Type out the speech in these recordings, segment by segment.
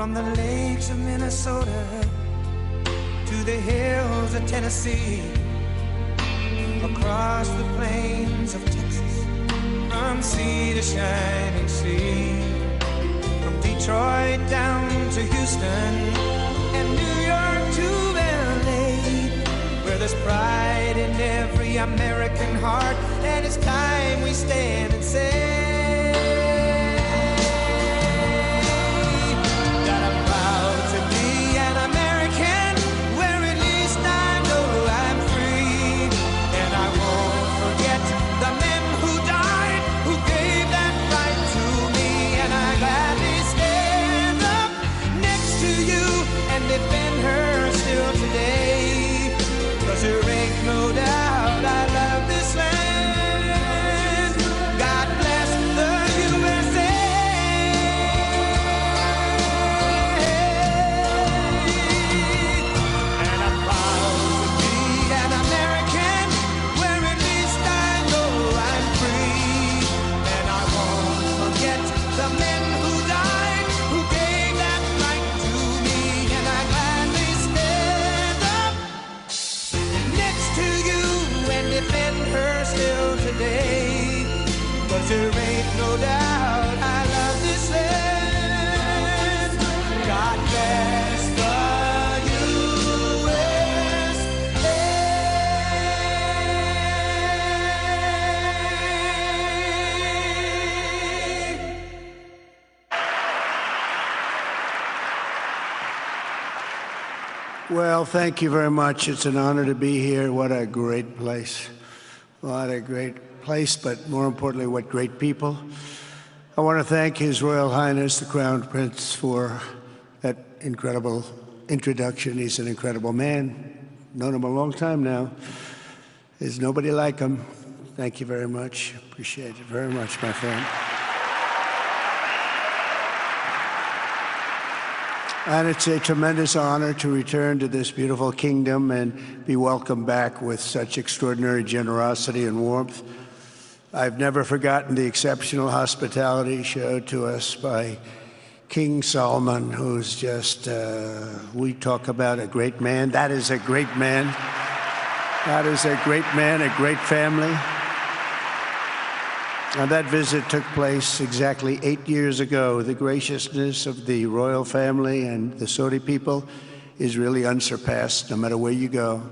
From the lakes of Minnesota to the hills of Tennessee, across the plains of Texas, from sea to shining sea, from Detroit down to Houston and New York to LA, where there's pride in every American heart, and it's time we stand and say that I'm proud to be an American, where at least I know I'm free, and I won't forget the men who died, who gave that right to me, and I gladly stand up next to you and defend her still today, 'cause there ain't no doubt I love this land. God bless the USA. And I'm proud to be an American, where at least I know I'm free, and I won't forget the men who died, who gave that right to me, and I gladly stand up next to you and defend her still today, 'cause there ain't no doubt I love this land. God bless the USA. Well, thank you very much. It's an honor to be here. What a great place. What a great place, but more importantly, what great people. I want to thank His Royal Highness, the Crown Prince, for that incredible introduction. He's an incredible man. Known him a long time now. There's nobody like him. Thank you very much. Appreciate it very much, my friend. And it's a tremendous honor to return to this beautiful kingdom and be welcomed back with such extraordinary generosity and warmth. I've never forgotten the exceptional hospitality showed to us by King Solomon, who's just, we talk about a great man. That is a great man. That is a great man, a great family. And that visit took place exactly 8 years ago. The graciousness of the royal family and the Saudi people is really unsurpassed, no matter where you go.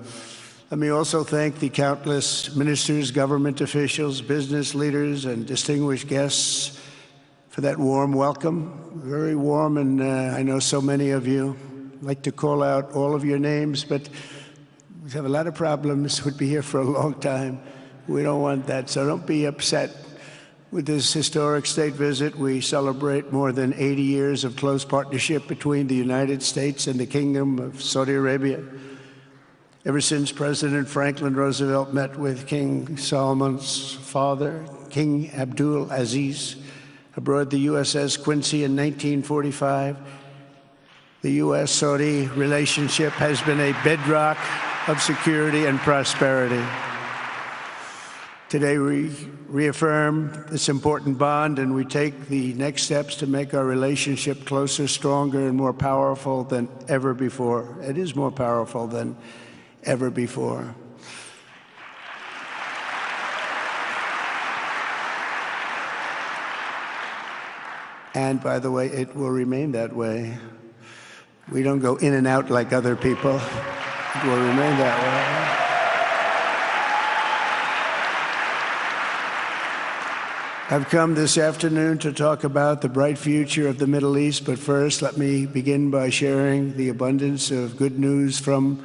Let me also thank the countless ministers, government officials, business leaders, and distinguished guests for that warm welcome. Very warm, and I know so many of you. I'd like to call out all of your names, but we have a lot of problems. We'd be here for a long time. We don't want that, so don't be upset. With this historic state visit, we celebrate more than 80 years of close partnership between the United States and the Kingdom of Saudi Arabia. Ever since President Franklin Roosevelt met with King Solomon's father, King Abdul Aziz, aboard the USS Quincy in 1945, the U.S.-Saudi relationship has been a bedrock of security and prosperity. Today, we reaffirm this important bond, and we take the next steps to make our relationship closer, stronger, and more powerful than ever before. It is more powerful than ever before. And by the way, it will remain that way. We don't go in and out like other people. It will remain that way. I've come this afternoon to talk about the bright future of the Middle East, but first let me begin by sharing the abundance of good news from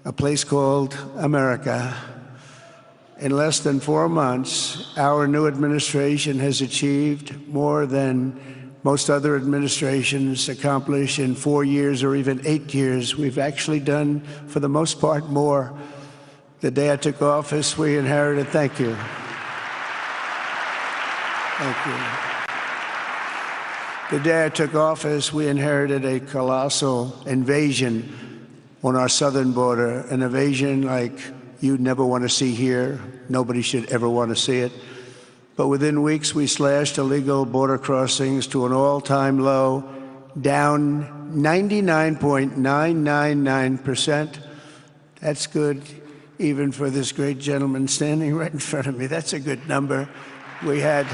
a place called America. In less than 4 months, our new administration has achieved more than most other administrations accomplish in 4 years or even 8 years. We've actually done, for the most part, more. The day I took office, we inherited, thank you. Thank you. The day I took office, we inherited a colossal invasion on our southern border, an invasion like you'd never want to see here. Nobody should ever want to see it. But within weeks, we slashed illegal border crossings to an all-time low, down 99.999%. That's good, even for this great gentleman standing right in front of me. That's a good number. We had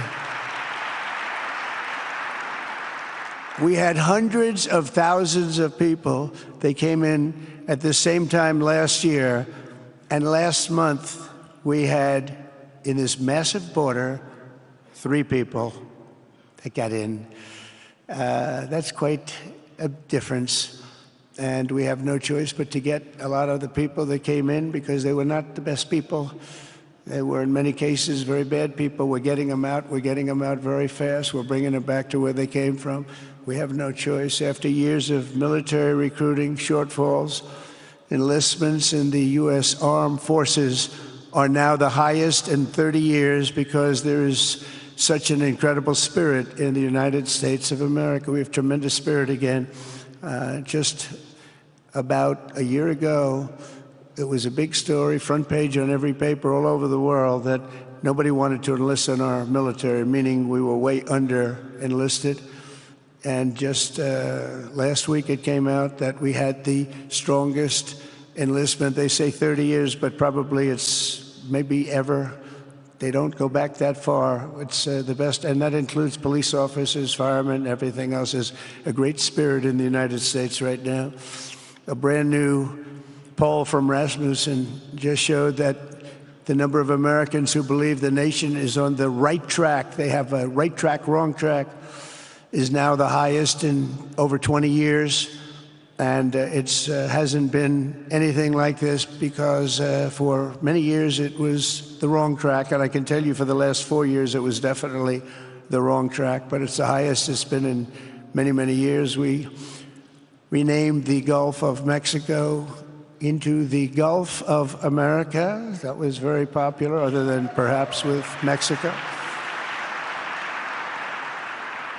hundreds of thousands of people. They came in at the same time last year, and last month we had, in this massive border, 3 people that got in. That's quite a difference, and we have no choice but to get a lot of the people that came in, because they were not the best people. They were, in many cases, very bad people. We're getting them out. We're getting them out very fast. We're bringing them back to where they came from. We have no choice. After years of military recruiting shortfalls, enlistments in the U.S. Armed Forces are now the highest in 30 years because there is such an incredible spirit in the United States of America. We have tremendous spirit again. Just about a year ago, it was a big story, front page on every paper all over the world, that nobody wanted to enlist in our military, meaning we were way under enlisted. And just last week it came out that we had the strongest enlistment. They say 30 years, but probably it's maybe ever. They don't go back that far. It's the best, and that includes police officers, firemen, everything else. Is a great spirit in the United States right now. A brand new poll from Rasmussen just showed that the number of Americans who believe the nation is on the right track, they have a right track, wrong track, is now the highest in over 20 years. And it hasn't been anything like this because for many years it was the wrong track. And I can tell you for the last 4 years it was definitely the wrong track, but it's the highest it's been in many, many years. We renamed the Gulf of Mexico into the Gulf of America. That was very popular, other than perhaps with Mexico.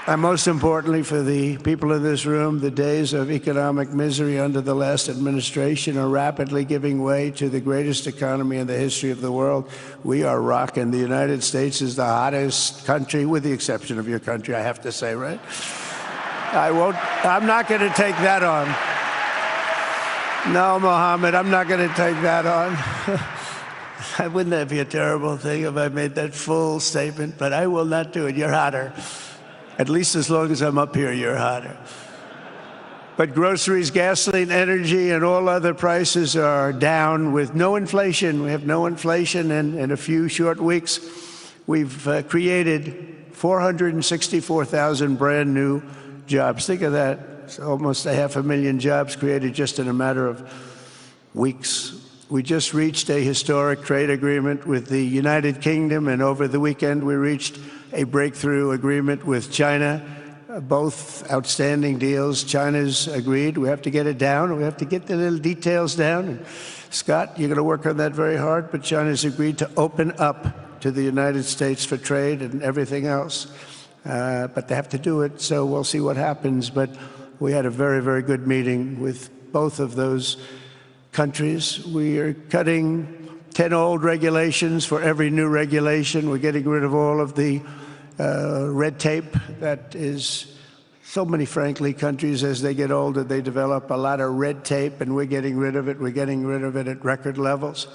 And most importantly for the people in this room, the days of economic misery under the last administration are rapidly giving way to the greatest economy in the history of the world. We are rocking. The United States is the hottest country, with the exception of your country, I have to say, right? I'm not going to take that on. No, Mohammed, I'm not going to take that on. Wouldn't that be a terrible thing if I made that full statement? But I will not do it. You're hotter. At least as long as I'm up here, you're hotter. But groceries, gasoline, energy, and all other prices are down with no inflation. We have no inflation, and in a few short weeks, we've created 464,000 brand new jobs. Think of that. It's almost 500,000 jobs created just in a matter of weeks. We just reached a historic trade agreement with the United Kingdom, and over the weekend we reached a breakthrough agreement with China. Both outstanding deals. China's agreed. We have to get it down. We have to get the little details down. And Scott, you're going to work on that very hard, but China's agreed to open up to the United States for trade and everything else. But they have to do it, so we'll see what happens. But we had a very, very good meeting with both of those countries. We are cutting 10 old regulations for every new regulation. We're getting rid of all of the red tape that is so many, frankly, countries, as they get older, they develop a lot of red tape, and we're getting rid of it. We're getting rid of it at record levels.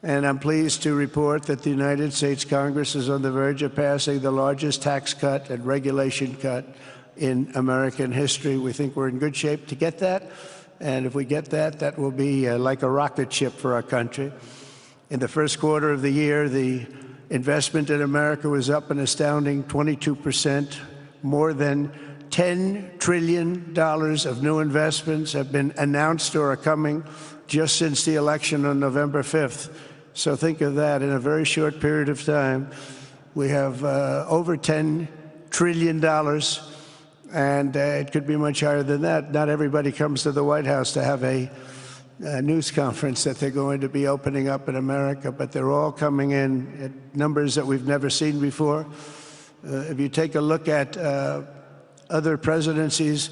And I'm pleased to report that the United States Congress is on the verge of passing the largest tax cut and regulation cut in American history. We think we're in good shape to get that. And if we get that, that will be like a rocket ship for our country. In the first quarter of the year, the investment in America was up an astounding 22%. More than $10 trillion of new investments have been announced or are coming just since the election on November 5th. So think of that. In a very short period of time, we have over $10 trillion, and it could be much higher than that. Not everybody comes to the White House to have a news conference that they're going to be opening up in America, but they're all coming in at numbers that we've never seen before. If you take a look at other presidencies,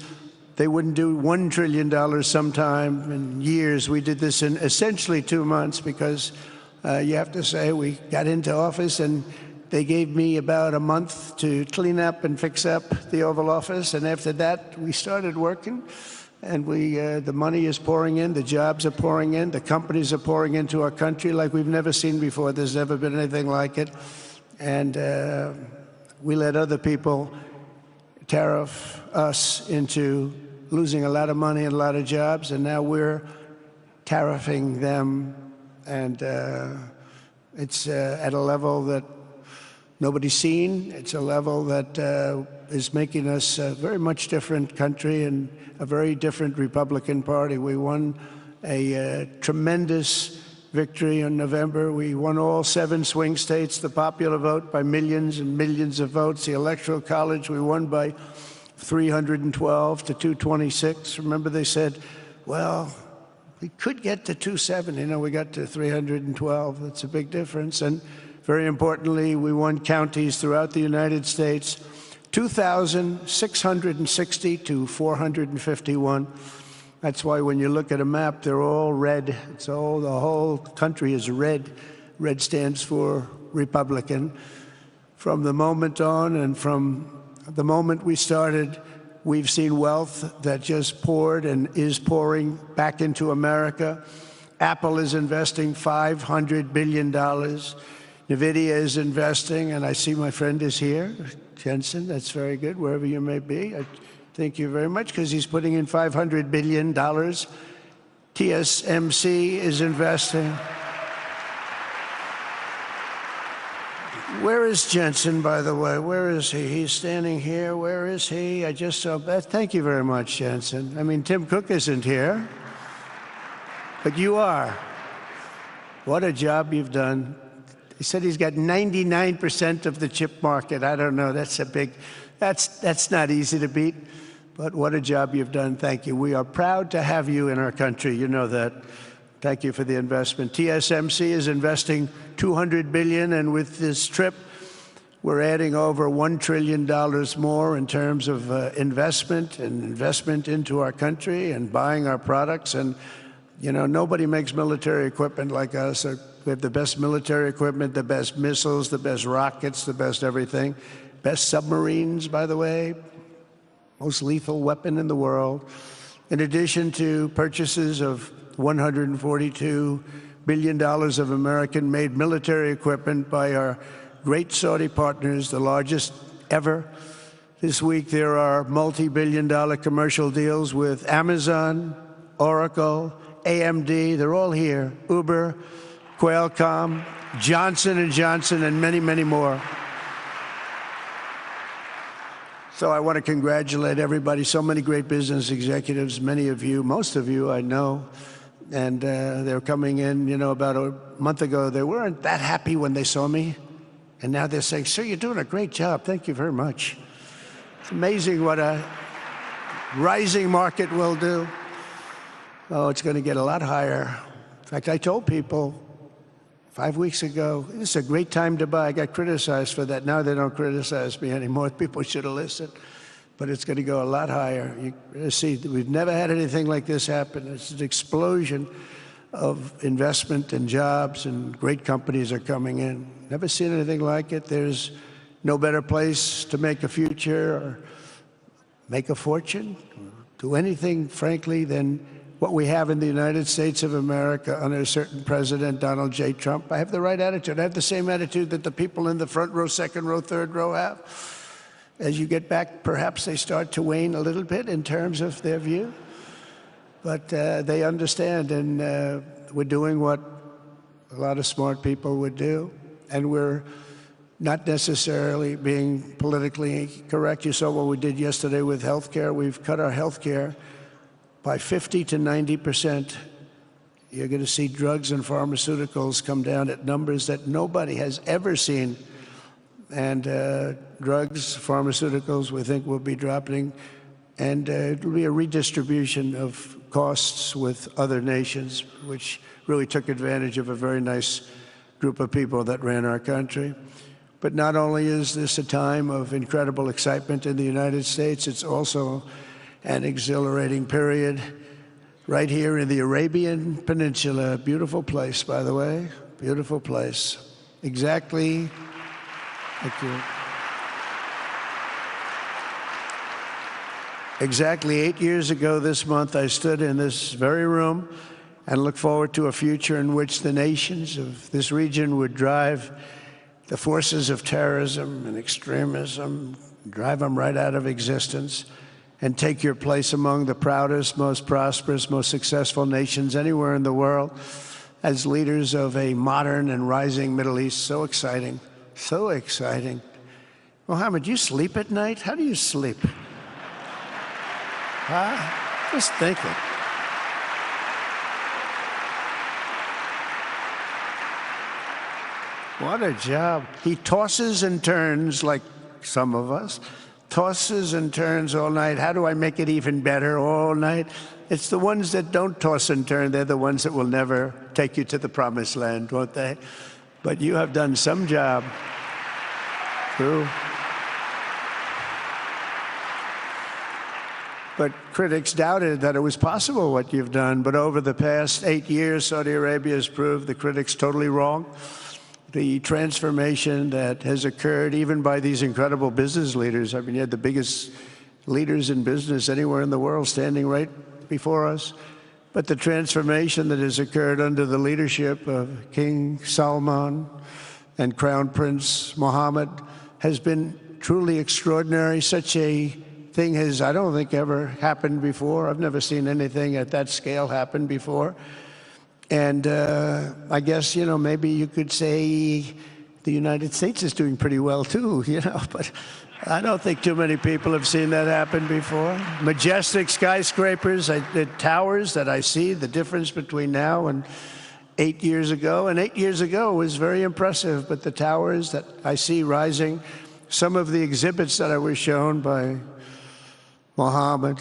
they wouldn't do $1 trillion sometime in years. We did this in essentially 2 months because you have to say we got into office and They gave me about a month to clean up and fix up the Oval Office, and after that, we started working. And the money is pouring in, the jobs are pouring in, the companies are pouring into our country like we've never seen before. There's never been anything like it. And we let other people tariff us into losing a lot of money and a lot of jobs, and now we're tariffing them, and it's at a level that nobody's seen. It's a level that is making us a very much different country and a very different Republican Party. We won a tremendous victory in November. We won all 7 swing states, the popular vote by millions and millions of votes. The Electoral College, we won by 312 to 226. Remember, they said, well, we could get to 270. No, we got to 312. That's a big difference. And very importantly, we won counties throughout the United States, 2,660 to 451. That's why when you look at a map, they're all red. The whole country is red. Red stands for Republican. From the moment on and from the moment we started, we've seen wealth that just poured and is pouring back into America. Apple is investing $500 billion. NVIDIA is investing, and I see my friend is here, Jensen. That's very good, wherever you may be. Thank you very much, because he's putting in $500 billion. TSMC is investing. Where is Jensen, by the way? Where is he? He's standing here. Where is he? I just saw that. Thank you very much, Jensen. I mean, Tim Cook isn't here, but you are. What a job you've done. He said he's got 99% of the chip market. I don't know. That's not easy to beat. But what a job you've done. Thank you. We are proud to have you in our country. You know that. Thank you for the investment. TSMC is investing $200 billion, and with this trip, we're adding over $1 trillion more in terms of investment into our country and buying our products. And, you know, nobody makes military equipment like us. We have the best military equipment, the best missiles, the best rockets, the best everything. Best submarines, by the way. Most lethal weapon in the world. In addition to purchases of $142 billion of American-made military equipment by our great Saudi partners, the largest ever. This week there are multi-billion-dollar commercial deals with Amazon, Oracle, AMD. They're all here. Uber, Qualcomm, Johnson & Johnson, and many, many more. So I want to congratulate everybody. So many great business executives, many of you, most of you I know. And they're coming in, you know, about a month ago. They weren't that happy when they saw me. And now they're saying, sir, you're doing a great job. Thank you very much. It's amazing what a rising market will do. Oh, it's going to get a lot higher. In fact, I told people 5 weeks ago, this is a great time to buy. I got criticized for that. Now they don't criticize me anymore. People should have listened. But it's going to go a lot higher. You see, we've never had anything like this happen. It's an explosion of investment and jobs, and great companies are coming in. Never seen anything like it. There's no better place to make a future or make a fortune, or do anything, frankly, than what we have in the United States of America under a certain president, Donald J. Trump. I have the right attitude. I have the same attitude that the people in the front row, second row, third row have. As you get back, perhaps they start to wane a little bit in terms of their view. But they understand, and we're doing what a lot of smart people would do. And we're not necessarily being politically correct. You saw what we did yesterday with health care. We've cut our health care by 50 to 90%. You're going to see drugs and pharmaceuticals come down at numbers that nobody has ever seen. And drugs, pharmaceuticals, we think will be dropping. And it'll be a redistribution of costs with other nations, which really took advantage of a very nice group of people that ran our country. But not only is this a time of incredible excitement in the United States, it's also an exhilarating period right here in the Arabian Peninsula. Beautiful place, by the way. Beautiful place. Exactly Thank you. Exactly 8 years ago this month, I stood in this very room and looked forward to a future in which the nations of this region would drive the forces of terrorism and extremism, drive them right out of existence, and take your place among the proudest, most prosperous, most successful nations anywhere in the world as leaders of a modern and rising Middle East. So exciting, so exciting. Mohammed, you sleep at night? How do you sleep? Huh? Just thinking. What a job. He tosses and turns like some of us. Tosses and turns all night. How do I make it even better all night? It's the ones that don't toss and turn. They're the ones that will never take you to the promised land, won't they? But you have done some job. True. But critics doubted that it was possible what you've done. But over the past 8 years, Saudi Arabia has proved the critics totally wrong. The transformation that has occurred even by these incredible business leaders. I mean, you had the biggest leaders in business anywhere in the world standing right before us. But the transformation that has occurred under the leadership of King Salman and Crown Prince Mohammed has been truly extraordinary. Such a thing has, I don't think, ever happened before. I've never seen anything at that scale happen before. And I guess, you know, maybe you could say the United States is doing pretty well, too, you know, but I don't think too many people have seen that happen before. Majestic skyscrapers, the towers that I see, the difference between now and 8 years ago. And 8 years ago was very impressive, but the towers that I see rising, some of the exhibits that I was shown by Mohammed,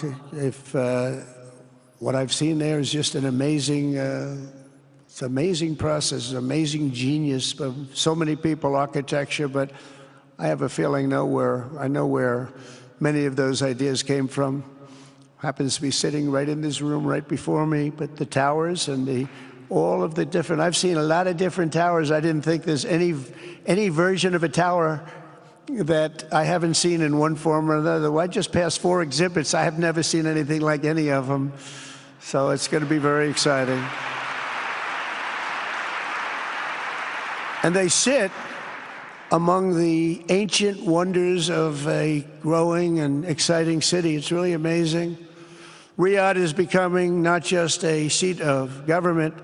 what I've seen there is just an amazing, it's an amazing process, amazing genius of so many people, architecture, but I have a feeling I know where many of those ideas came from. Happens to be sitting right in this room right before me, but the towers and all of the different, I've seen a lot of different towers. I didn't think there's any version of a tower that I haven't seen in one form or another. I just passed 4 exhibits. I have never seen anything like any of them. So it's going to be very exciting. And they sit among the ancient wonders of a growing and exciting city. It's really amazing. Riyadh is becoming not just a seat of government,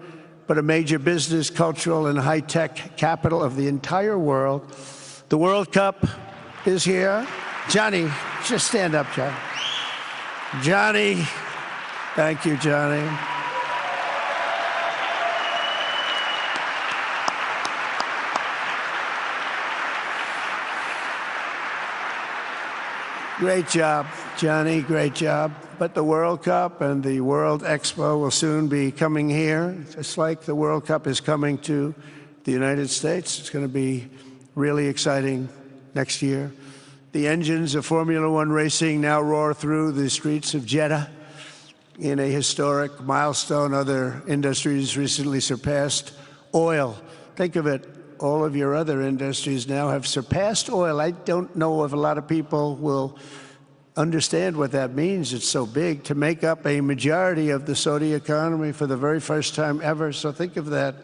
but a major business, cultural, and high-tech capital of the entire world. The World Cup is here. Johnny, just stand up, Johnny. Johnny, thank you, Johnny. Great job, Johnny, great job. But the World Cup and the World Expo will soon be coming here, just like the World Cup is coming to the United States. It's going to be really exciting next year. The engines of Formula One racing now roar through the streets of Jeddah in a historic milestone. Other industries recently surpassed oil. Think of it, all of your other industries now have surpassed oil. I don't know if a lot of people will understand what that means. It's so big to make up a majority of the Saudi economy for the very first time ever. So think of that.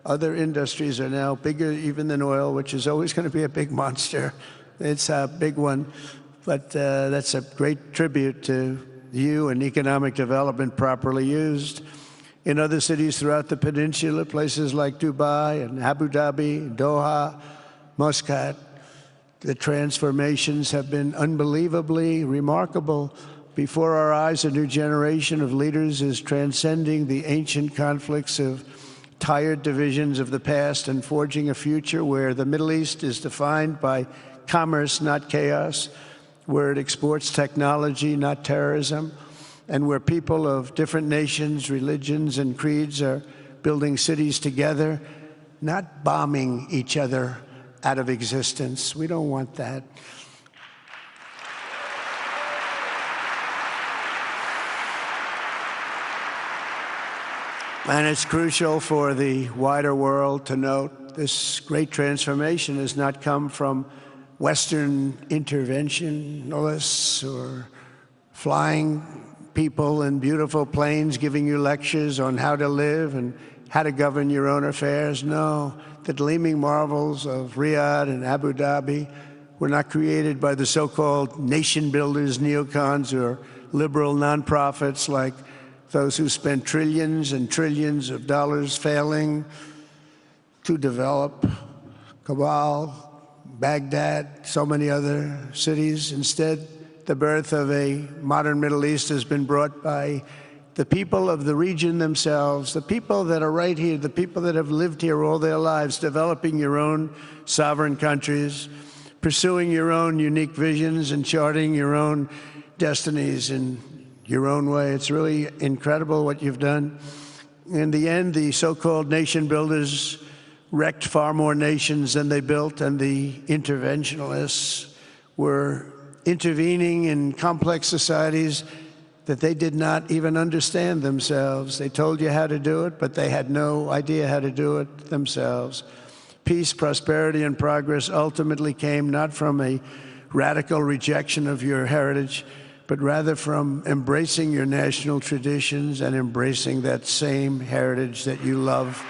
Other industries are now bigger even than oil, which is always going to be a big monster. It's a big one. But that's a great tribute to you and economic development properly used. In other cities throughout the peninsula, places like Dubai and Abu Dhabi, Doha, Muscat, the transformations have been unbelievably remarkable. Before our eyes, a new generation of leaders is transcending the ancient conflicts of tired divisions of the past and forging a future where the Middle East is defined by commerce, not chaos, where it exports technology, not terrorism, and where people of different nations, religions, and creeds are building cities together, not bombing each other out of existence. We don't want that. And it's crucial for the wider world to note this great transformation has not come from Western interventionists or flying people in beautiful planes giving you lectures on how to live and how to govern your own affairs. No, the gleaming marvels of Riyadh and Abu Dhabi were not created by the so-called nation builders, neocons, or liberal nonprofits like those who spent trillions and trillions of dollars failing to develop Kabul, Baghdad, so many other cities. Instead, the birth of a modern Middle East has been brought by the people of the region themselves, the people that are right here, the people that have lived here all their lives, developing your own sovereign countries, pursuing your own unique visions and charting your own destinies in your own way. It's really incredible what you've done. In the end, the so-called nation builders wrecked far more nations than they built, and the interventionists were intervening in complex societies that they did not even understand themselves. They told you how to do it, but they had no idea how to do it themselves. Peace, prosperity, and progress ultimately came not from a radical rejection of your heritage, but rather from embracing your national traditions and embracing that same heritage that you love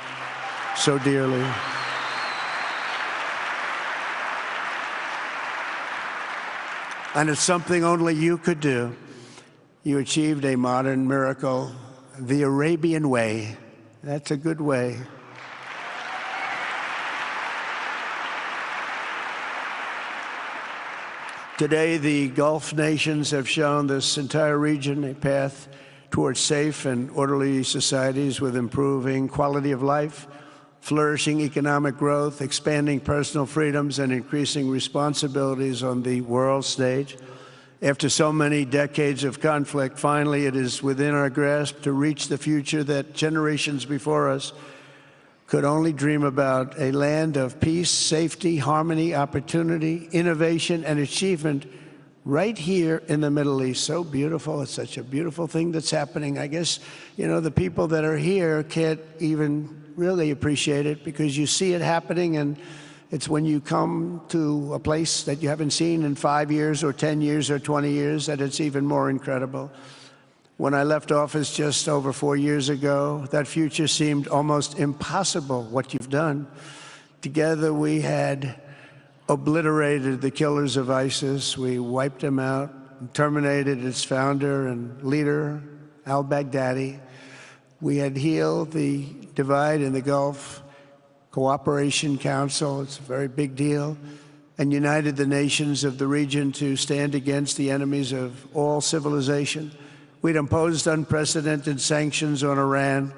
so dearly. And it's something only you could do. You achieved a modern miracle, the Arabian way. That's a good way. Today, the Gulf nations have shown this entire region a path towards safe and orderly societies with improving quality of life, flourishing economic growth, expanding personal freedoms, and increasing responsibilities on the world stage. After so many decades of conflict, finally it is within our grasp to reach the future that generations before us could only dream about, a land of peace, safety, harmony, opportunity, innovation, and achievement right here in the Middle East. So beautiful. It's such a beautiful thing that's happening. I guess, you know, the people that are here can't even really appreciate it because you see it happening, and it's when you come to a place that you haven't seen in 5 years or 10 years or 20 years that it's even more incredible. When I left office just over 4 years ago, that future seemed almost impossible, what you've done. Together we had obliterated the killers of ISIS. We wiped them out, terminated its founder and leader, al-Baghdadi. We had healed the divide in the Gulf Cooperation Council, it's a very big deal, and united the nations of the region to stand against the enemies of all civilization. We'd imposed unprecedented sanctions on Iran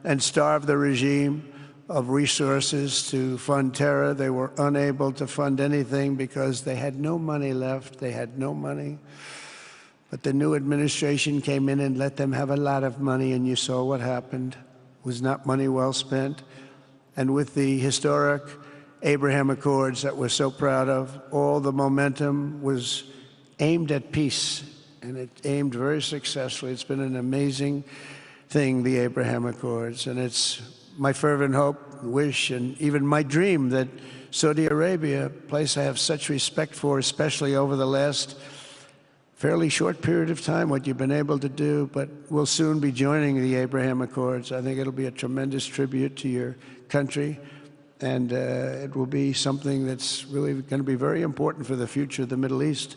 and starved the regime of resources to fund terror. They were unable to fund anything because they had no money left. They had no money. But the new administration came in and let them have a lot of money, and you saw what happened. It was not money well spent. And with the historic Abraham Accords that we're so proud of, all the momentum was aimed at peace, and it aimed very successfully. It's been an amazing thing, the Abraham Accords, and it's my fervent hope, wish, and even my dream that Saudi Arabia, a place I have such respect for, especially over the last fairly short period of time, what you've been able to do, but we'll soon be joining the Abraham Accords. I think it'll be a tremendous tribute to your country, and it will be something that's really going to be very important for the future of the Middle East.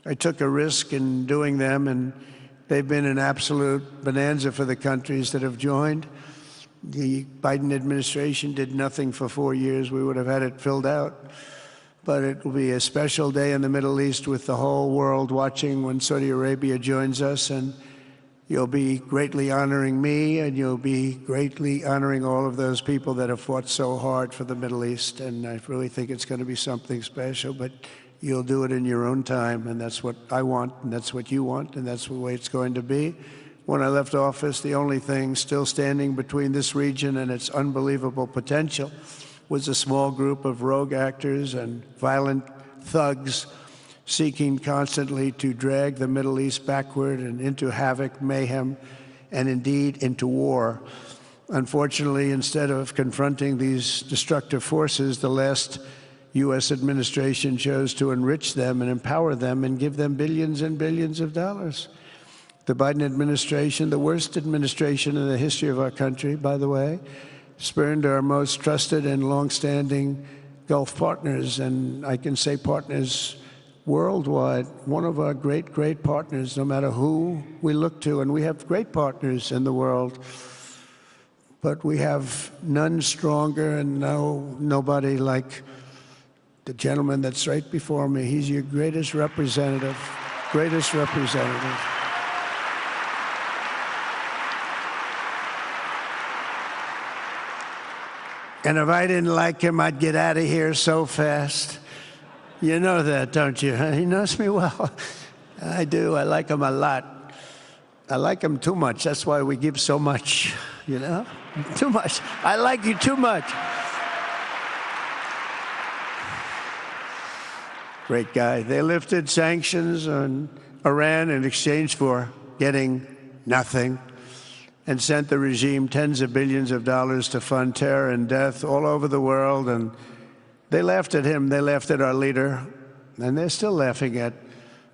I took a risk in doing them, and they've been an absolute bonanza for the countries that have joined. The Biden administration did nothing for 4 years. We would have had it filled out. But it will be a special day in the Middle East with the whole world watching when Saudi Arabia joins us, and you'll be greatly honoring me, and you'll be greatly honoring all of those people that have fought so hard for the Middle East, and I really think it's going to be something special, but you'll do it in your own time, and that's what I want, and that's what you want, and that's the way it's going to be. When I left office, the only thing still standing between this region and its unbelievable potential was a small group of rogue actors and violent thugs seeking constantly to drag the Middle East backward and into havoc, mayhem, and indeed into war. Unfortunately, instead of confronting these destructive forces, the last U.S. administration chose to enrich them and empower them and give them billions and billions of dollars. The Biden administration, the worst administration in the history of our country, by the way, spurned our most trusted and longstanding Gulf partners, and I can say partners worldwide, one of our great, great partners, no matter who we look to, and we have great partners in the world, but we have none stronger and nobody like the gentleman that's right before me. He's your greatest representative, greatest representative. And if I didn't like him, I'd get out of here so fast. You know that, don't you? He knows me well. I do. I like him a lot. I like him too much. That's why we give so much, you know? Too much. I like you too much. Great guy. They lifted sanctions on Iran in exchange for getting nothing, and sent the regime tens of billions of dollars to fund terror and death all over the world. And they laughed at him. They laughed at our leader. And they're still laughing at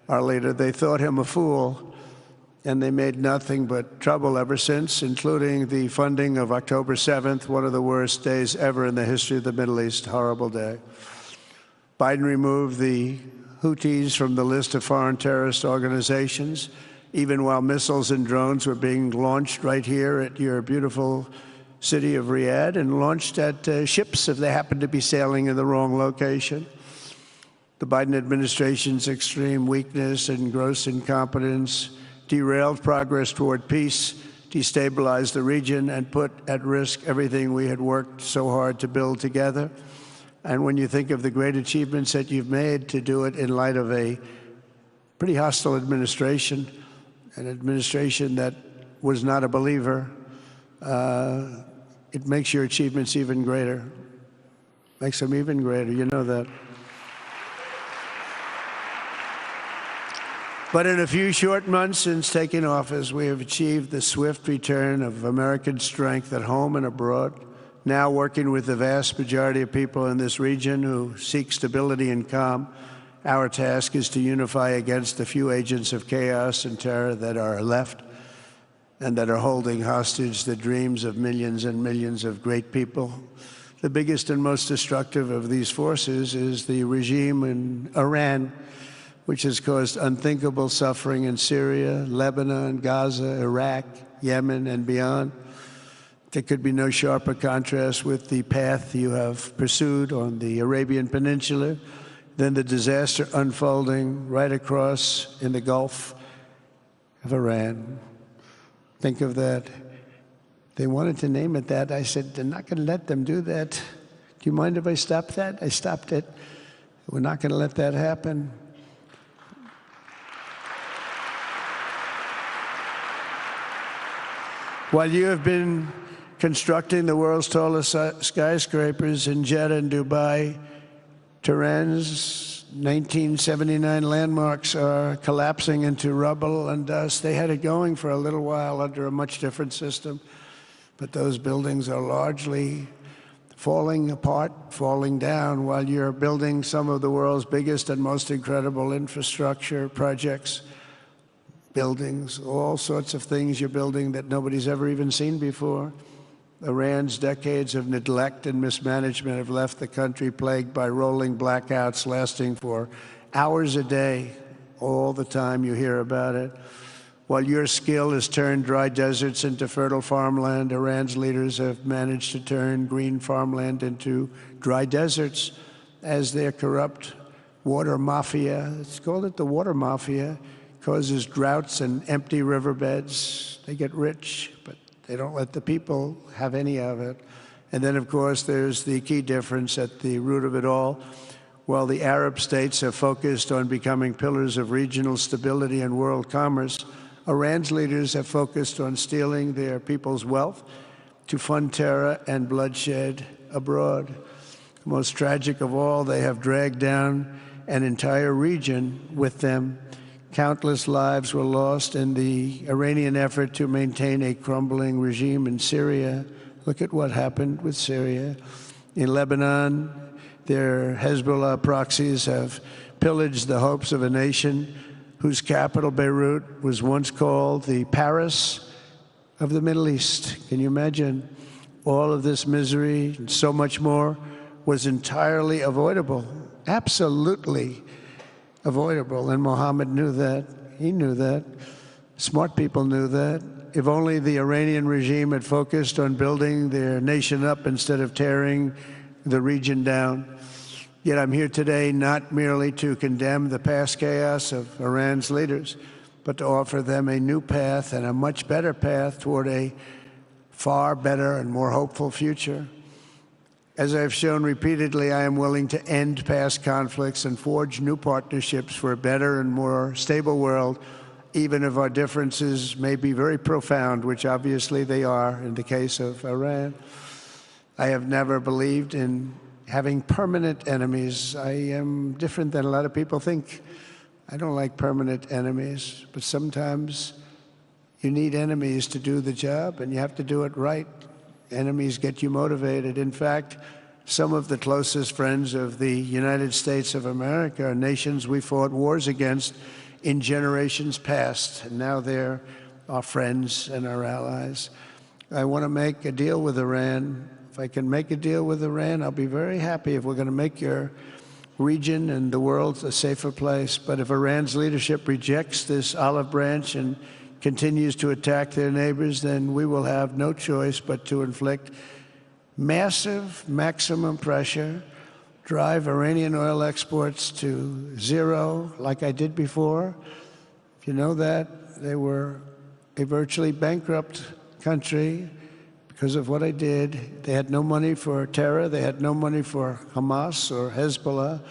our leader. They thought him a fool. And they made nothing but trouble ever since, including the funding of October 7th, one of the worst days ever in the history of the Middle East. Horrible day. Biden removed the Houthis from the list of foreign terrorist organizations, even while missiles and drones were being launched right here at your beautiful city of Riyadh, and launched at ships if they happened to be sailing in the wrong location. The Biden administration's extreme weakness and gross incompetence derailed progress toward peace, destabilized the region, and put at risk everything we had worked so hard to build together. And when you think of the great achievements that you've made, to do it in light of a pretty hostile administration, an administration that was not a believer, it makes your achievements even greater. Makes them even greater, you know that. But in a few short months since taking office, we have achieved the swift return of American strength at home and abroad, now working with the vast majority of people in this region who seek stability and calm. Our task is to unify against the few agents of chaos and terror that are left and that are holding hostage the dreams of millions and millions of great people. The biggest and most destructive of these forces is the regime in Iran, which has caused unthinkable suffering in Syria, Lebanon, Gaza, Iraq, Yemen, and beyond. There could be no sharper contrast with the path you have pursued on the Arabian Peninsula than the disaster unfolding right across in the Gulf of Iran. Think of that. They wanted to name it that. I said, they're not going to let them do that. Do you mind if I stop that? I stopped it. We're not going to let that happen. While you have been constructing the world's tallest skyscrapers in Jeddah and Dubai, Tehran's 1979 landmarks are collapsing into rubble and dust. They had it going for a little while under a much different system, but those buildings are largely falling apart, falling down, while you're building some of the world's biggest and most incredible infrastructure projects, buildings, all sorts of things you're building that nobody's ever even seen before. Iran's decades of neglect and mismanagement have left the country plagued by rolling blackouts lasting for hours a day. All the time you hear about it. While your skill has turned dry deserts into fertile farmland, Iran's leaders have managed to turn green farmland into dry deserts as their corrupt water mafia, it's called it the water mafia, causes droughts and empty riverbeds. They get rich, but they don't let the people have any of it. And then, of course, there's the key difference at the root of it all. While the Arab states have focused on becoming pillars of regional stability and world commerce, Iran's leaders have focused on stealing their people's wealth to fund terror and bloodshed abroad. Most tragic of all, they have dragged down an entire region with them. Countless lives were lost in the Iranian effort to maintain a crumbling regime in Syria. Look at what happened with Syria. In Lebanon, Their Hezbollah proxies have pillaged the hopes of a nation whose capital, Beirut, was once called the Paris of the Middle East. Can you imagine? All of this misery and so much more was entirely avoidable, absolutely avoidable. And Mohammed knew that. He knew that. Smart people knew that. If only the Iranian regime had focused on building their nation up instead of tearing the region down. Yet I'm here today not merely to condemn the past chaos of Iran's leaders, but to offer them a new path and a much better path toward a far better and more hopeful future. As I've shown repeatedly, I am willing to end past conflicts and forge new partnerships for a better and more stable world, even if our differences may be very profound, which obviously they are in the case of Iran. I have never believed in having permanent enemies. I am different than a lot of people think. I don't like permanent enemies, but sometimes you need enemies to do the job, and you have to do it right. Enemies get you motivated. In fact, some of the closest friends of the United States of America are nations we fought wars against in generations past, and now they're our friends and our allies. I want to make a deal with Iran. If I can make a deal with Iran, I'll be very happy if we're going to make your region and the world a safer place. But if Iran's leadership rejects this olive branch and continues to attack their neighbors, then we will have no choice but to inflict massive, maximum pressure, drive Iranian oil exports to zero, like I did before. If you know that, they were a virtually bankrupt country because of what I did. They had no money for terror. They had no money for Hamas or Hezbollah,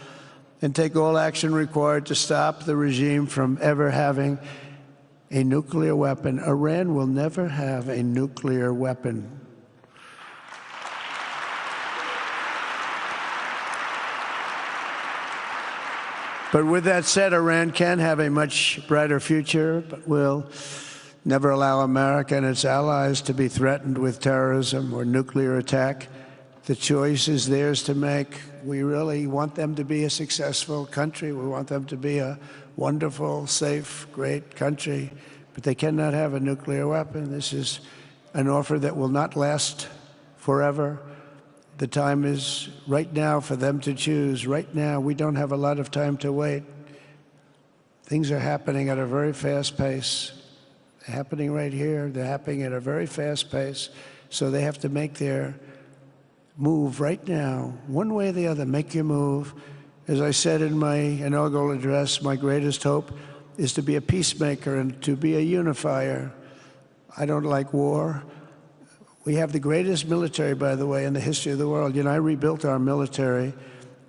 and take all action required to stop the regime from ever having a nuclear weapon. Iran will never have a nuclear weapon. But with that said, Iran can have a much brighter future, but will never allow America and its allies to be threatened with terrorism or nuclear attack. The choice is theirs to make. We really want them to be a successful country. We want them to be a wonderful, safe, great country, but they cannot have a nuclear weapon. This is an offer that will not last forever. The time is right now for them to choose. Right now, we don't have a lot of time to wait. Things are happening at a very fast pace. They're happening right here. They're happening at a very fast pace. So they have to make their move right now, one way or the other. Make your move. As I said in my inaugural address, my greatest hope is to be a peacemaker and to be a unifier. I don't like war. We have the greatest military, by the way, in the history of the world. You know, I rebuilt our military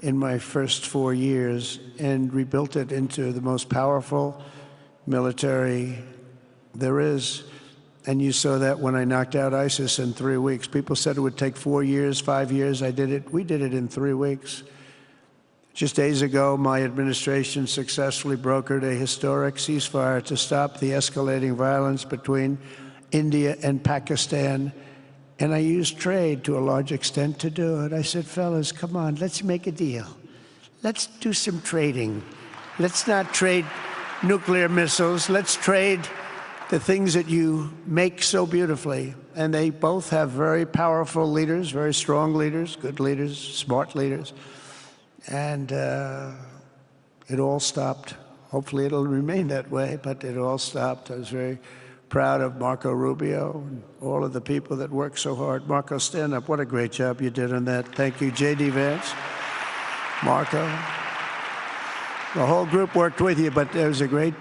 in my first 4 years and rebuilt it into the most powerful military there is. And you saw that when I knocked out ISIS in 3 weeks. People said it would take 4 years, 5 years. I did it. We did it in 3 weeks. Just days ago, my administration successfully brokered a historic ceasefire to stop the escalating violence between India and Pakistan. And I used trade to a large extent to do it. I said, fellas, come on, let's make a deal. Let's do some trading. Let's not trade nuclear missiles. Let's trade the things that you make so beautifully. And they both have very powerful leaders, very strong leaders, good leaders, smart leaders. And it all stopped. Hopefully it'll remain that way, but it all stopped. I was very proud of Marco Rubio and all of the people that worked so hard. Marco, stand up. What a great job you did on that. Thank you, J.D. Vance, Marco. The whole group worked with you, but it was a great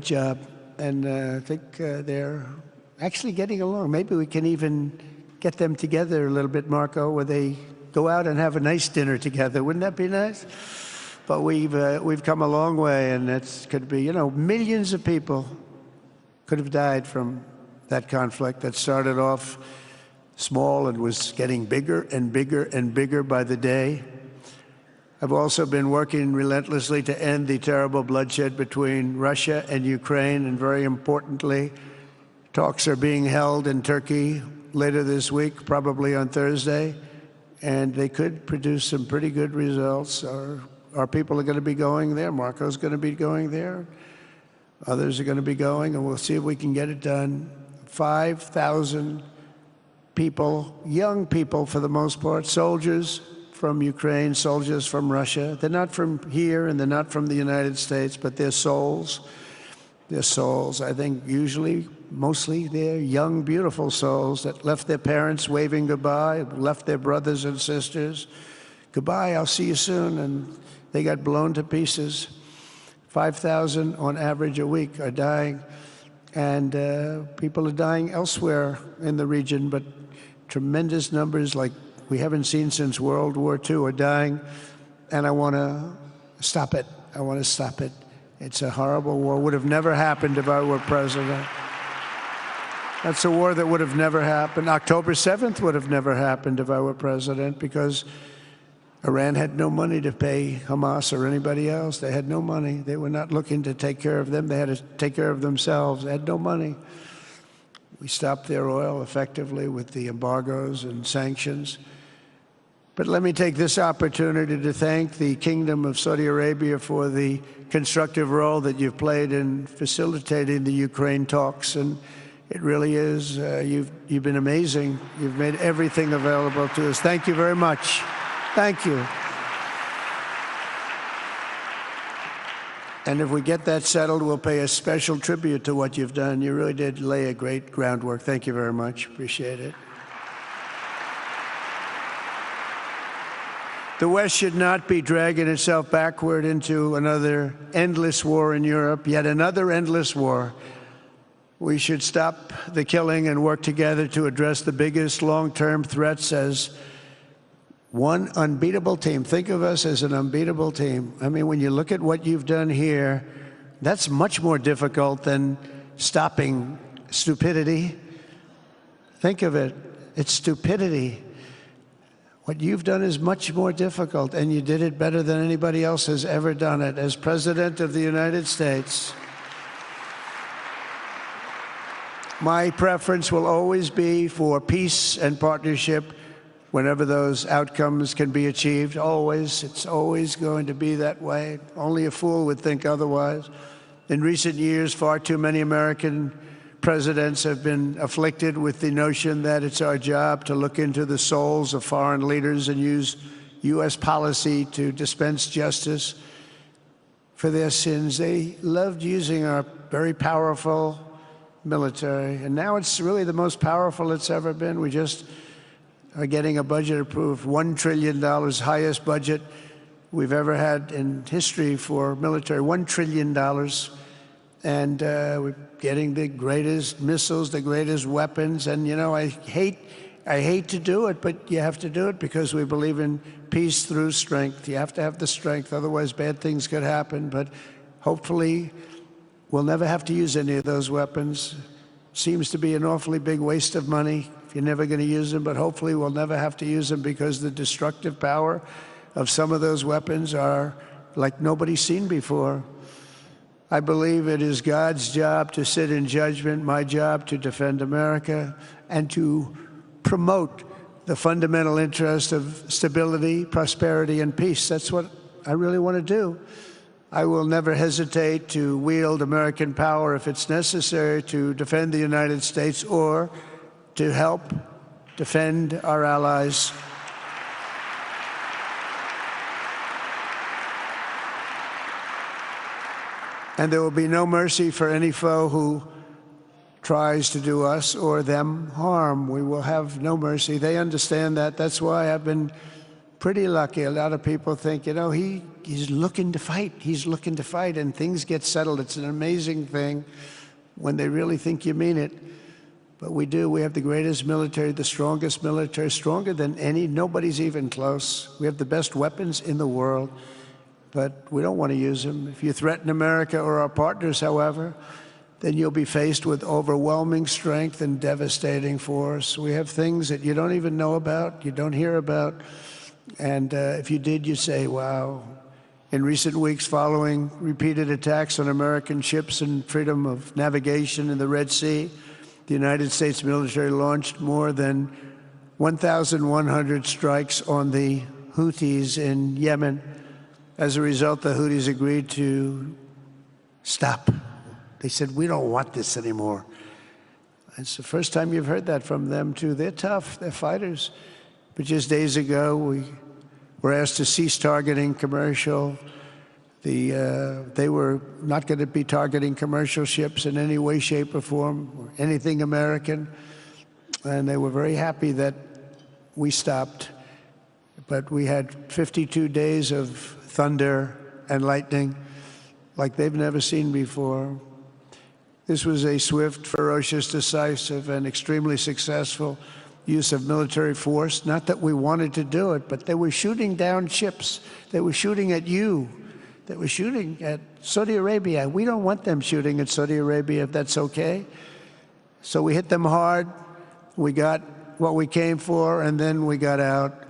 job. And I think they're actually getting along. Maybe we can even get them together a little bit, Marco, where they go out and have a nice dinner together. Wouldn't that be nice? But we've come a long way, and it could be, you know, millions of people could have died from that conflict that started off small and was getting bigger and bigger and bigger by the day. I've also been working relentlessly to end the terrible bloodshed between Russia and Ukraine, and very importantly, talks are being held in Turkey later this week, probably on Thursday, and they could produce some pretty good results. Our people are going to be going there. Marco's going to be going there. Others are going to be going, and we'll see if we can get it done. 5,000 people, young people for the most part, soldiers from Ukraine, soldiers from Russia. They're not from here and they're not from the United States, but they're souls. They're souls. I think usually, mostly, they're young, beautiful souls that left their parents waving goodbye, left their brothers and sisters. Goodbye, I'll see you soon. And they got blown to pieces. 5,000 on average a week are dying. And people are dying elsewhere in the region, but tremendous numbers like we haven't seen since World War II are dying. And I want to stop it. I want to stop it. It's a horrible war. Would have never happened if I were president. That's a war that would have never happened. October 7th would have never happened if I were president, because Iran had no money to pay Hamas or anybody else. They had no money. They were not looking to take care of them. They had to take care of themselves. They had no money. We stopped their oil effectively with the embargoes and sanctions. But let me take this opportunity to thank the Kingdom of Saudi Arabia for the constructive role that you've played in facilitating the Ukraine talks. And it really is, you've been amazing. You've made everything available to us. Thank you very much. Thank you. And if we get that settled, we'll pay a special tribute to what you've done. You really did lay a great groundwork. Thank you very much. Appreciate it. The West should not be dragging itself backward into another endless war in Europe, yet another endless war. We should stop the killing and work together to address the biggest long-term threats as one unbeatable team. Think of us as an unbeatable team. I mean, when you look at what you've done here, that's much more difficult than stopping stupidity. Think of it. It's stupidity. What you've done is much more difficult, and you did it better than anybody else has ever done it. As President of the United States, my preference will always be for peace and partnership whenever those outcomes can be achieved. Always. It's always going to be that way. Only a fool would think otherwise. In recent years, far too many American presidents have been afflicted with the notion that it's our job to look into the souls of foreign leaders and use U.S. policy to dispense justice for their sins. They loved using our very powerful military, and now it's really the most powerful it's ever been. We just are getting a budget approved, $1 trillion, highest budget we've ever had in history for military, $1 trillion. And we're getting the greatest missiles, the greatest weapons. And, you know, I hate to do it, but you have to do it because we believe in peace through strength. You have to have the strength, otherwise bad things could happen. But hopefully we'll never have to use any of those weapons. Seems to be an awfully big waste of money if you're never going to use them, but hopefully we'll never have to use them because the destructive power of some of those weapons are like nobody's seen before. I believe it is God's job to sit in judgment, my job to defend America, and to promote the fundamental interest of stability, prosperity, and peace. That's what I really want to do. I will never hesitate to wield American power if it's necessary to defend the United States or to help defend our allies. And there will be no mercy for any foe who tries to do us or them harm. We will have no mercy. They understand that. That's why I've been pretty lucky. A lot of people think, you know, he's looking to fight. He's looking to fight, and things get settled. It's an amazing thing when they really think you mean it. But we do. We have the greatest military, the strongest military, stronger than any. Nobody's even close. We have the best weapons in the world. But we don't want to use them. If you threaten America or our partners, however, then you'll be faced with overwhelming strength and devastating force. We have things that you don't even know about, you don't hear about. And if you did, you'd say, wow. In recent weeks, following repeated attacks on American ships and freedom of navigation in the Red Sea, the United States military launched more than 1,100 strikes on the Houthis in Yemen. As a result, the Houthis agreed to stop. They said, we don't want this anymore. It's the first time you've heard that from them, too. They're tough. They're fighters. But just days ago, we were asked to cease targeting commercial. They were not going to be targeting commercial ships in any way, shape, or form, or anything American. And they were very happy that we stopped. But we had 52 days of thunder and lightning like they've never seen before. This was a swift, ferocious, decisive, and extremely successful use of military force. Not that we wanted to do it, but they were shooting down ships. They were shooting at you. They were shooting at Saudi Arabia. We don't want them shooting at Saudi Arabia, if that's okay. So we hit them hard. We got what we came for, and then we got out.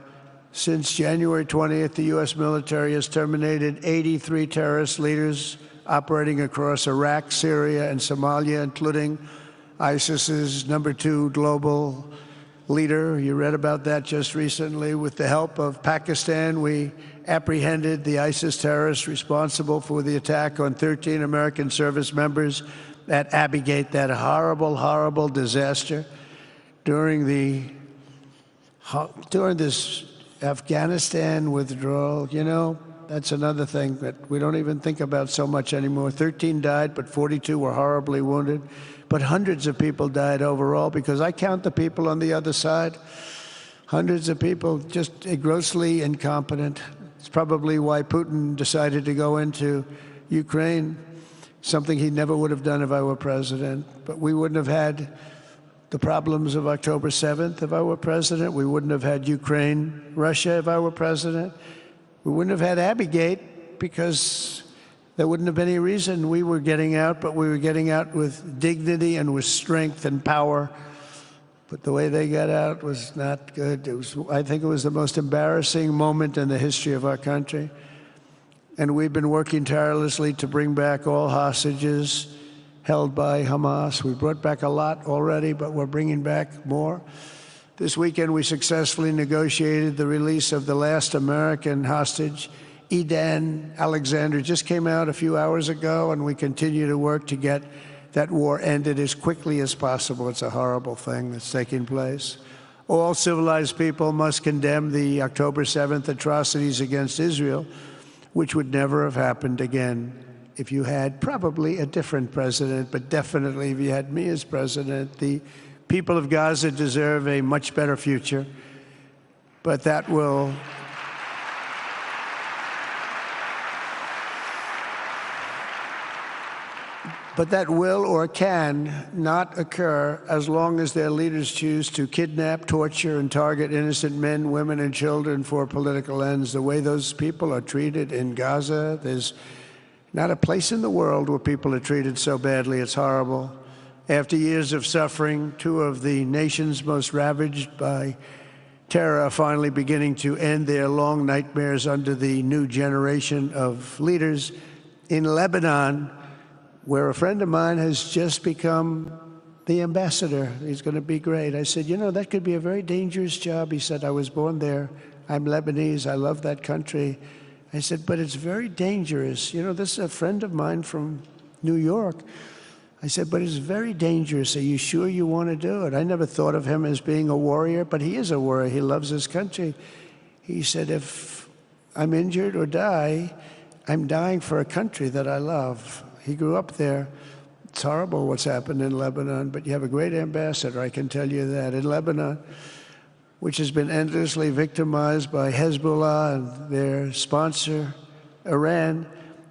Since January 20th, the U.S. military has terminated 83 terrorist leaders operating across Iraq, Syria, and Somalia, including ISIS's #2 global leader. You read about that just recently. With the help of Pakistan, we apprehended the ISIS terrorists responsible for the attack on 13 American service members at Abbey Gate, that horrible, horrible disaster. During this Afghanistan withdrawal, you know, that's another thing that we don't even think about so much anymore. 13 died, but 42 were horribly wounded. But hundreds of people died overall, because I count the people on the other side. Hundreds of people just grossly incompetent. It's probably why Putin decided to go into Ukraine, something he never would have done if I were president. But we wouldn't have had the problems of October 7th if I were president. We wouldn't have had Ukraine, Russia if I were president. We wouldn't have had Abbey Gate, because there wouldn't have been any reason we were getting out, but we were getting out with dignity and with strength and power. But the way they got out was not good. I think it was the most embarrassing moment in the history of our country. And we've been working tirelessly to bring back all hostages held by Hamas. We brought back a lot already, but we're bringing back more. This weekend, we successfully negotiated the release of the last American hostage, Edan Alexander. Just came out a few hours ago, and we continue to work to get that war ended as quickly as possible. It's a horrible thing that's taking place. All civilized people must condemn the October 7th atrocities against Israel, which would never have happened again if you had probably a different president, but definitely if you had me as president. The people of Gaza deserve a much better future, but that will or can not occur as long as their leaders choose to kidnap, torture, and target innocent men, women, and children for political ends. The way those people are treated in Gaza, there's not a place in the world where people are treated so badly. It's horrible. After years of suffering, two of the nations most ravaged by terror are finally beginning to end their long nightmares under the new generation of leaders. In Lebanon, where a friend of mine has just become the ambassador. He's going to be great. I said, you know, that could be a very dangerous job. He said, I was born there. I'm Lebanese. I love that country. I said, but it's very dangerous. You know, this is a friend of mine from New York. I said, but it's very dangerous. Are you sure you want to do it? I never thought of him as being a warrior, but he is a warrior. He loves his country. He said, if I'm injured or die, I'm dying for a country that I love. He grew up there. It's horrible what's happened in Lebanon, but you have a great ambassador, I can tell you that. In Lebanon, which has been endlessly victimized by Hezbollah and their sponsor, Iran,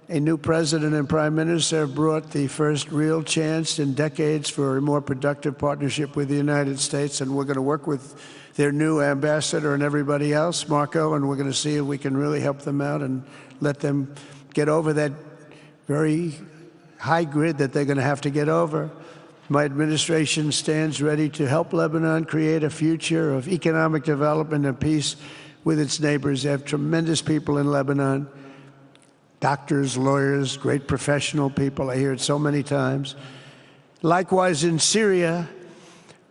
a new president and prime minister brought the first real chance in decades for a more productive partnership with the United States, and we're going to work with their new ambassador and everybody else, Marco, and we're going to see if we can really help them out and let them get over that very high grid that they're going to have to get over. My administration stands ready to help Lebanon create a future of economic development and peace with its neighbors. They have tremendous people in Lebanon. Doctors, lawyers, great professional people. I hear it so many times. Likewise, in Syria,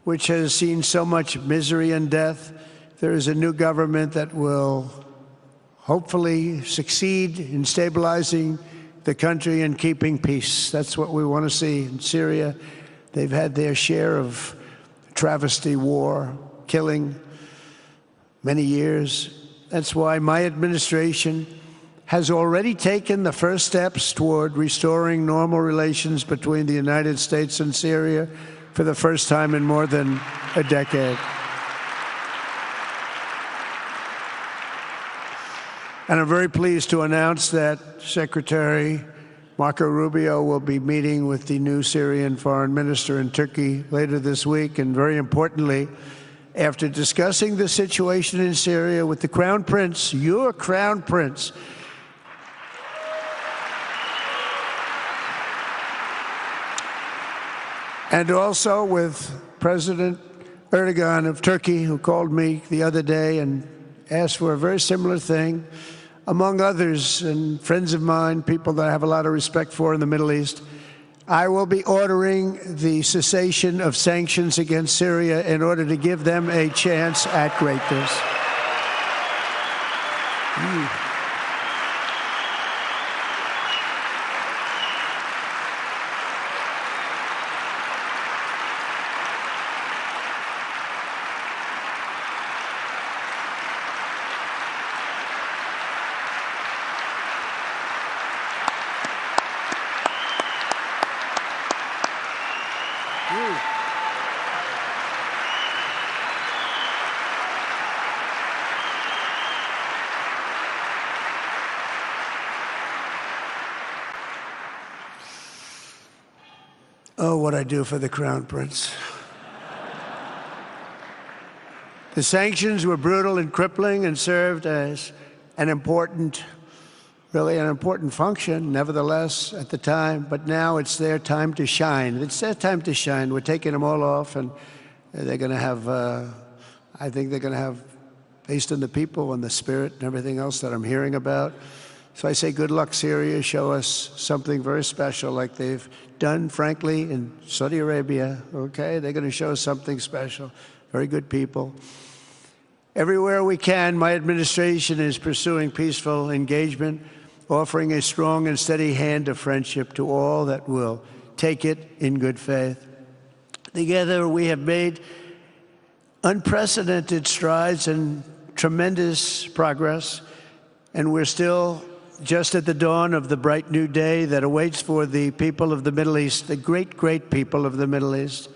which has seen so much misery and death. There is a new government that will hopefully succeed in stabilizing the country and keeping peace. That's what we want to see in Syria. They've had their share of travesty, war, killing, many years. That's why my administration has already taken the first steps toward restoring normal relations between the United States and Syria for the first time in more than a decade. And I'm very pleased to announce that Secretary Marco Rubio will be meeting with the new Syrian foreign minister in Turkey later this week. And very importantly, after discussing the situation in Syria with the Crown Prince, your Crown Prince, and also with President Erdogan of Turkey, who called me the other day and asked for a very similar thing, among others, and friends of mine, people that I have a lot of respect for in the Middle East, I will be ordering the cessation of sanctions against Syria in order to give them a chance at greatness. Oh, what I do for the Crown Prince. The sanctions were brutal and crippling and served as an important, really an important function, nevertheless, at the time. But now it's their time to shine. It's their time to shine. We're taking them all off, and they're going to have, I think they're going to have, based on the people and the spirit and everything else that I'm hearing about. So I say, good luck, Syria. Show us something very special like they've done, frankly, in Saudi Arabia, okay? They're going to show us something special. Very good people. Everywhere we can, my administration is pursuing peaceful engagement, offering a strong and steady hand of friendship to all that will take it in good faith. Together, we have made unprecedented strides and tremendous progress, and we're still just at the dawn of the bright new day that awaits for the people of the Middle East, the great, great people of the Middle East.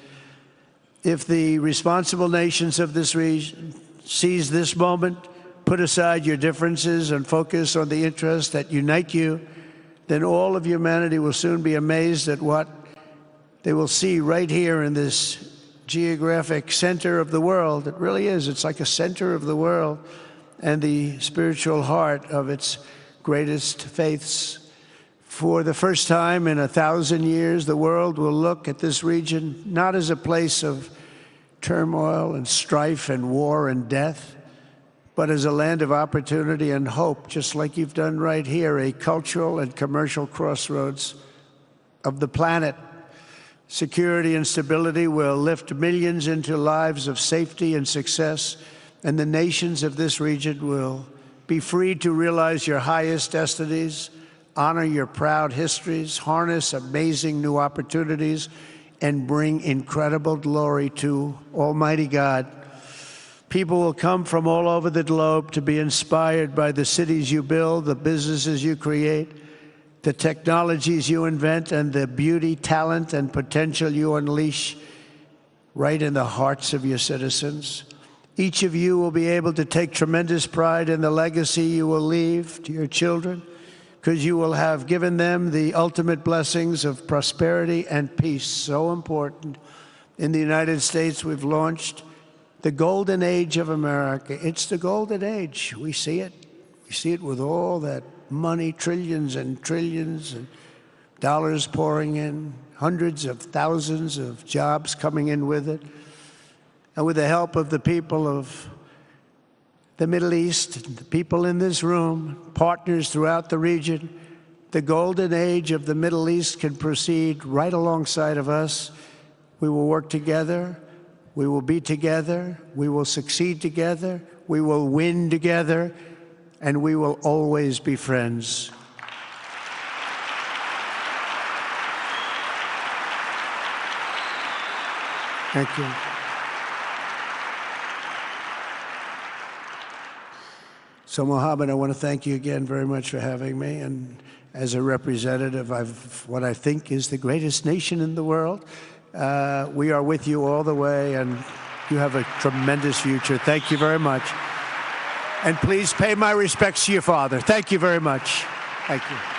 If the responsible nations of this region seize this moment, put aside your differences and focus on the interests that unite you, then all of humanity will soon be amazed at what they will see right here in this geographic center of the world. It really is. It's like a center of the world and the spiritual heart of its greatest faiths. For the first time in 1,000 years, the world will look at this region not as a place of turmoil and strife and war and death, but as a land of opportunity and hope, just like you've done right here, a cultural and commercial crossroads of the planet. Security and stability will lift millions into lives of safety and success, and the nations of this region will be free to realize your highest destinies, honor your proud histories, harness amazing new opportunities, and bring incredible glory to Almighty God. People will come from all over the globe to be inspired by the cities you build, the businesses you create, the technologies you invent, and the beauty, talent, and potential you unleash right in the hearts of your citizens. Each of you will be able to take tremendous pride in the legacy you will leave to your children, because you will have given them the ultimate blessings of prosperity and peace. So important. In the United States, we've launched the golden age of America. It's the golden age. We see it. We see it with all that money, trillions and trillions of dollars pouring in, hundreds of thousands of jobs coming in with it. And with the help of the people of the Middle East, the people in this room, partners throughout the region, the golden age of the Middle East can proceed right alongside of us. We will work together We will be together. We will succeed together. We will win together. And we will always be friends. Thank you. So, Mohammed, I want to thank you again very much for having me. And as a representative of what I think is the greatest nation in the world, we are with you all the way, and you have a tremendous future. Thank you very much. And please pay my respects to your father. Thank you very much. Thank you.